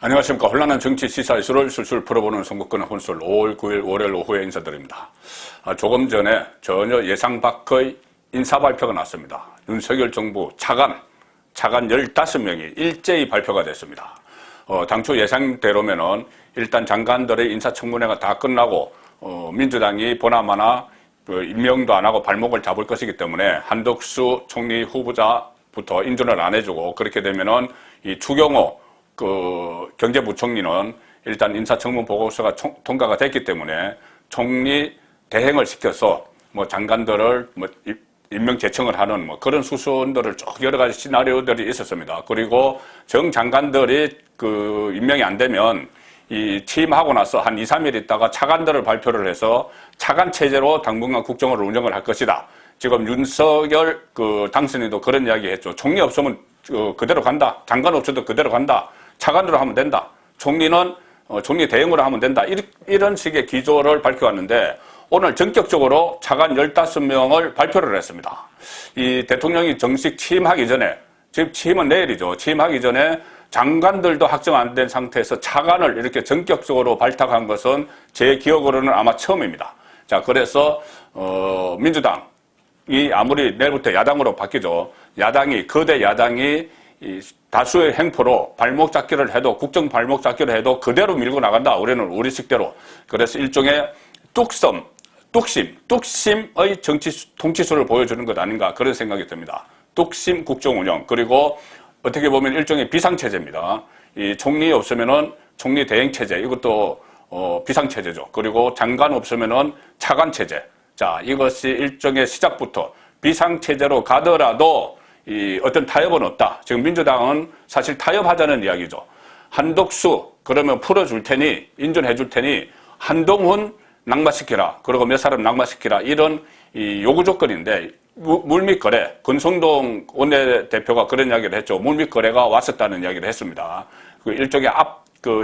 안녕하십니까. 혼란한 정치 시사 이슈를 술술 풀어보는 선거권의 혼술 5월 9일 월요일 오후에 인사드립니다. 조금 전에 전혀 예상 밖의 인사 발표가 났습니다. 윤석열 정부 차관 15명이 일제히 발표가 됐습니다. 당초 예상대로면은 일단 장관들의 인사청문회가 다 끝나고 민주당이 보나마나 임명도 안 하고 발목을 잡을 것이기 때문에 한덕수 총리 후보자부터 인준을 안 해주고, 그렇게 되면은 이 추경호 경제부총리는 일단 인사청문 보고서가 통과가 됐기 때문에 총리 대행을 시켜서 장관들을 임명 제청을 하는 그런 수순들을 쭉 여러 가지 시나리오들이 있었습니다. 그리고 정 장관들이 임명이 안 되면 이 취임하고 나서 한 2, 3일 있다가 차관들을 발표를 해서 차관 체제로 당분간 국정을 운영을 할 것이다. 지금 윤석열 당선인도 그런 이야기 했죠. 총리 없으면 그대로 간다. 장관 없어도 그대로 간다. 차관으로 하면 된다. 총리는 총리 대행으로 하면 된다. 이런 식의 기조를 밝혀왔는데, 오늘 전격적으로 차관 15명을 발표를 했습니다. 이 대통령이 정식 취임하기 전에, 지금 취임은 내일이죠. 취임하기 전에 장관들도 확정 안 된 상태에서 차관을 이렇게 전격적으로 발탁한 것은 제 기억으로는 아마 처음입니다. 자, 그래서 민주당이 아무리 내일부터 야당으로 바뀌죠. 거대 야당이 이 다수의 행포로 발목 잡기를 해도, 국정 발목 잡기를 해도 그대로 밀고 나간다. 우리는 우리식대로. 그래서 일종의 뚝심의 정치 통치수를 보여주는 것 아닌가, 그런 생각이 듭니다. 뚝심 국정 운영. 그리고 어떻게 보면 일종의 비상체제입니다. 이 총리 없으면은 총리 대행 체제, 이것도 비상체제죠. 그리고 장관 없으면은 차관 체제. 자, 이것이 일종의 시작부터 비상체제로 가더라도 어떤 타협은 없다. 지금 민주당은 사실 타협하자는 이야기죠. 한덕수 그러면 풀어줄 테니, 인준해 줄 테니 한동훈 낙마시키라. 그리고 몇 사람 낙마시키라. 이런 요구 조건인데, 물밑 거래, 권성동 원내대표가 그런 이야기를 했죠. 물밑 거래가 왔었다는 이야기를 했습니다. 일종의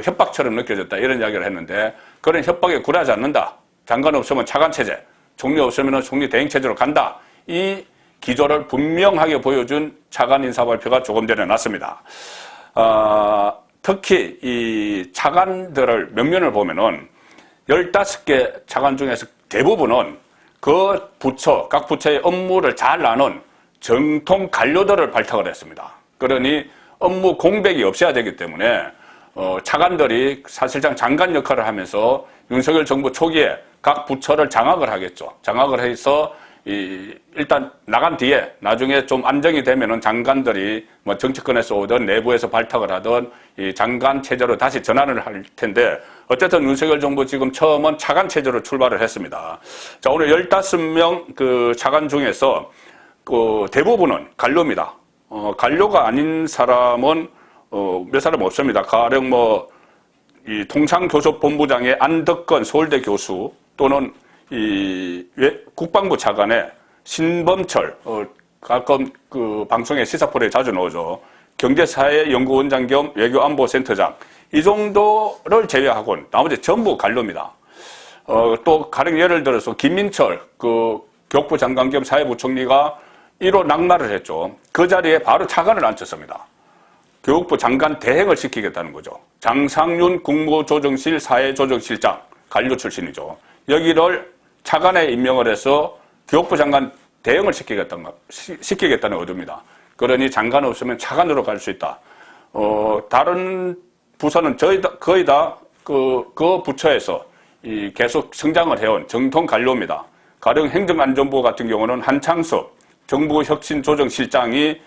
협박처럼 느껴졌다. 이런 이야기를 했는데, 그런 협박에 굴하지 않는다. 장관 없으면 차관 체제, 총리 없으면 총리 대행 체제로 간다. 이 기조를 분명하게 보여준 차관 인사 발표가 조금 전에 났습니다. 특히 이 차관들을 면면을 보면은 15개 차관 중에서 대부분은 각 부처의 업무를 잘 아는 정통 관료들을 발탁을 했습니다. 그러니 업무 공백이 없어야 되기 때문에 차관들이 사실상 장관 역할을 하면서 윤석열 정부 초기에 각 부처를 장악을 하겠죠. 장악을 해서 일단 나간 뒤에 나중에 좀 안정이 되면은 장관들이 정치권에서 오든 내부에서 발탁을 하든 이 장관 체제로 다시 전환을 할 텐데, 어쨌든 윤석열 정부 지금 처음은 차관 체제로 출발을 했습니다. 자, 오늘 15명 차관 중에서 대부분은 관료입니다. 관료가 아닌 사람은 몇 사람 없습니다. 가령 이 통상교섭본부장의 안덕건 서울대 교수, 또는 국방부 차관의 신범철, 가끔 방송에 시사포레에 자주 나오죠. 경제사회연구원장 겸 외교안보센터장. 이 정도를 제외하고는 나머지 전부 관료입니다. 또 가령 예를 들어서 김민철 교육부 장관 겸 사회부총리가 1호 낙마를 했죠. 그 자리에 바로 차관을 앉혔습니다. 교육부 장관 대행을 시키겠다는 거죠. 장상윤 국무조정실 사회조정실장, 관료 출신이죠. 여기를 차관에 임명을 해서 교육부 장관 대행을 시키겠다는 의도입니다. 그러니 장관 없으면 차관으로 갈 수 있다. 다른 부서는 거의 다 그 부처에서 계속 성장을 해온 정통 관료입니다. 가령 행정안전부 같은 경우는 한창섭 정부혁신조정실장이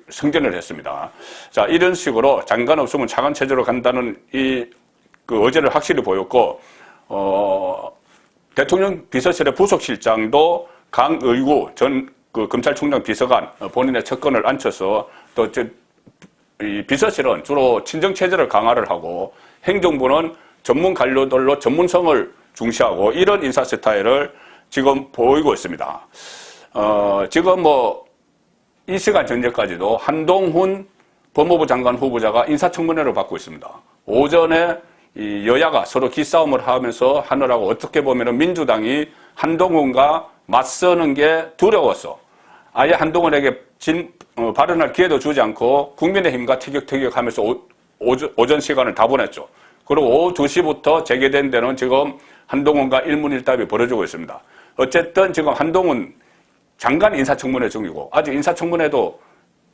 승진을 했습니다. 자, 이런 식으로 장관 없으면 차관 체제로 간다는 의지를 확실히 보였고, 대통령 비서실의 부속실장도 강의구 전 검찰총장 비서관 본인의 측근을 앉혀서, 또 이 비서실은 주로 친정체제를 강화를 하고, 행정부는 전문 관료들로 전문성을 중시하고, 이런 인사 스타일을 지금 보이고 있습니다. 지금 이 시간 전제까지도 한동훈 법무부 장관 후보자가 인사청문회를 받고 있습니다. 오전에 이 여야가 서로 기싸움을 하면서 하느라고 어떻게 보면은 민주당이 한동훈과 맞서는 게 두려웠어. 아예 한동훈에게 발언할 기회도 주지 않고 국민의힘과 티격태격하면서 오전 시간을 다 보냈죠. 그리고 오후 2시부터 재개된 데는 지금 한동훈과 일문일답이 벌어지고 있습니다. 어쨌든 지금 한동훈 장관 인사청문회 중이고 아직 인사청문회도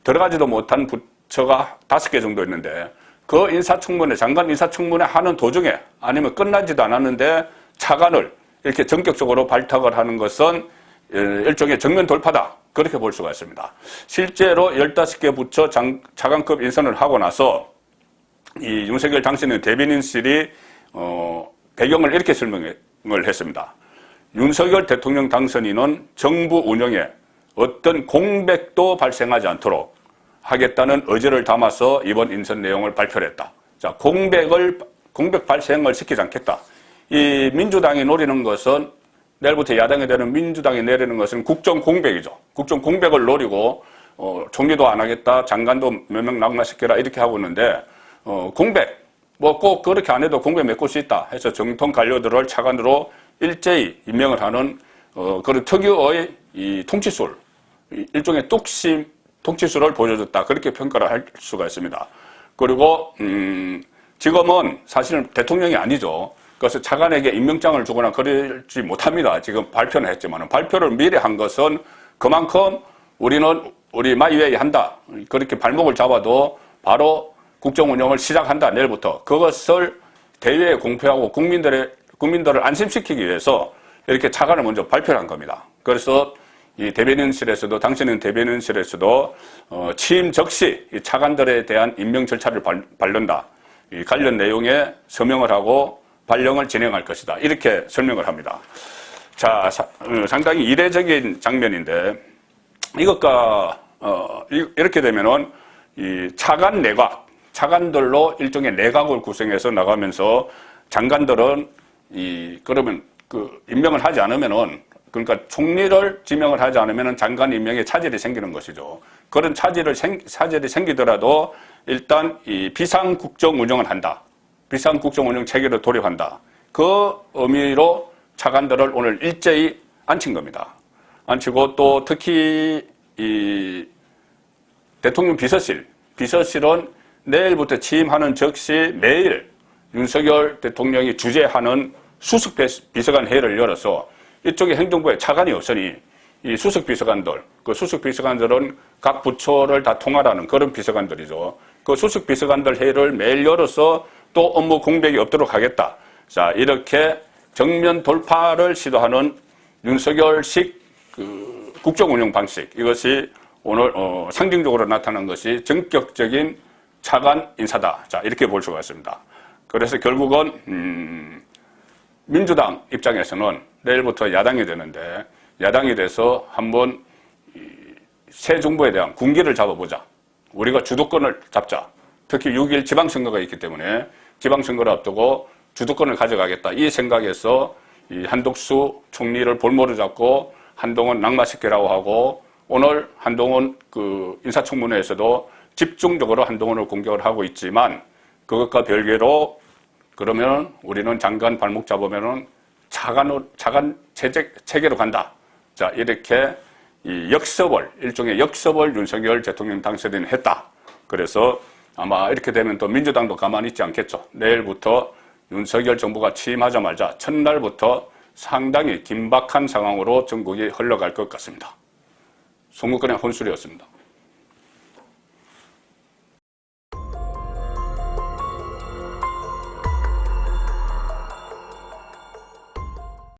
들어가지도 못한 부처가 5개 정도 있는데 그 인사청문회, 장관 인사청문회 하는 도중에 아니면 끝나지도 않았는데 차관을 이렇게 전격적으로 발탁을 하는 것은 일종의 정면 돌파다. 그렇게 볼 수가 있습니다. 실제로 15개 부처 차관급 인선을 하고 나서 이 윤석열 당선인 대변인실이 배경을 이렇게 설명을 했습니다. 윤석열 대통령 당선인은 정부 운영에 어떤 공백도 발생하지 않도록 하겠다는 의지를 담아서 이번 인선 내용을 발표를 했다. 자, 공백 발생을 시키지 않겠다. 이 민주당이 노리는 것은 내일부터 야당이 되는 민주당이 내리는 것은 국정 공백이죠. 국정 공백을 노리고 총리도 안 하겠다, 장관도 몇 명 낙마시켜라 이렇게 하고 있는데 공백 뭐 꼭 그렇게 안 해도 공백 메꿀 수 있다 해서 정통 관료들을 차관으로 일제히 임명을 하는 그런 특유의 이 통치술, 일종의 통치술을 보여줬다 그렇게 평가를 할 수가 있습니다. 그리고 지금은 사실은 대통령이 아니죠. 그래서 차관에게 임명장을 주거나 그러지 못합니다. 지금 발표는 했지만 발표를 미리 한 것은 그만큼 우리는 우리 마이웨이 한다. 그렇게 발목을 잡아도 바로 국정 운영을 시작한다. 내일부터. 그것을 대외에 공표하고 국민들을 안심시키기 위해서 이렇게 차관을 먼저 발표를 한 겁니다. 그래서 이 대변인실에서도 당신은 대변인실에서도 취임 즉시 이 차관들에 대한 임명 절차를 밟는다. 이 관련 내용에 서명을 하고 발령을 진행할 것이다. 이렇게 설명을 합니다. 자, 상당히 이례적인 장면인데 이것과 이렇게 되면은 이 차관 내각, 차관들로 일종의 내각을 구성해서 나가면서 장관들은 그러면 임명을 하지 않으면은 그러니까 총리를 지명을 하지 않으면은 장관 임명에 차질이 생기는 것이죠. 그런 차질이 생기더라도 일단 이 비상국정 운영을 한다. 비상국정 운영 체계로 돌입한다. 그 의미로 차관들을 오늘 일제히 앉힌 겁니다. 앉히고 또 특히 이 대통령 비서실은 내일부터 취임하는 즉시 매일 윤석열 대통령이 주재하는 수석 비서관 회의를 열어서 이쪽에 행정부에 차관이 없으니 이 수석 비서관들, 그 수석 비서관들은 각 부처를 다 통할하는 그런 비서관들이죠. 그 수석 비서관들 회의를 매일 열어서 또 업무 공백이 없도록 하겠다. 자, 이렇게 정면 돌파를 시도하는 윤석열식 국정 운영 방식. 이것이 오늘 상징적으로 나타난 것이 전격적인 차관 인사다. 자, 이렇게 볼 수가 있습니다. 그래서 결국은 민주당 입장에서는 내일부터 야당이 되는데 야당이 돼서 한번 새 정부에 대한 군기를 잡아보자. 우리가 주도권을 잡자. 특히 6.1 지방선거가 있기 때문에 지방선거를 앞두고 주도권을 가져가겠다. 이 생각에서 이 한덕수 총리를 볼모로 잡고 한동훈 낙마시키라고 하고 오늘 한동훈 인사청문회에서도 집중적으로 한동훈을 공격을 하고 있지만 그것과 별개로 그러면 우리는 장관 발목 잡으면은 차관 체계로 간다. 자, 이렇게 이 일종의 역습을 윤석열 대통령 당선인이 했다. 그래서 아마 이렇게 되면 또 민주당도 가만히 있지 않겠죠. 내일부터 윤석열 정부가 취임하자마자 첫날부터 상당히 긴박한 상황으로 전국이 흘러갈 것 같습니다. 송국근의 혼술이었습니다.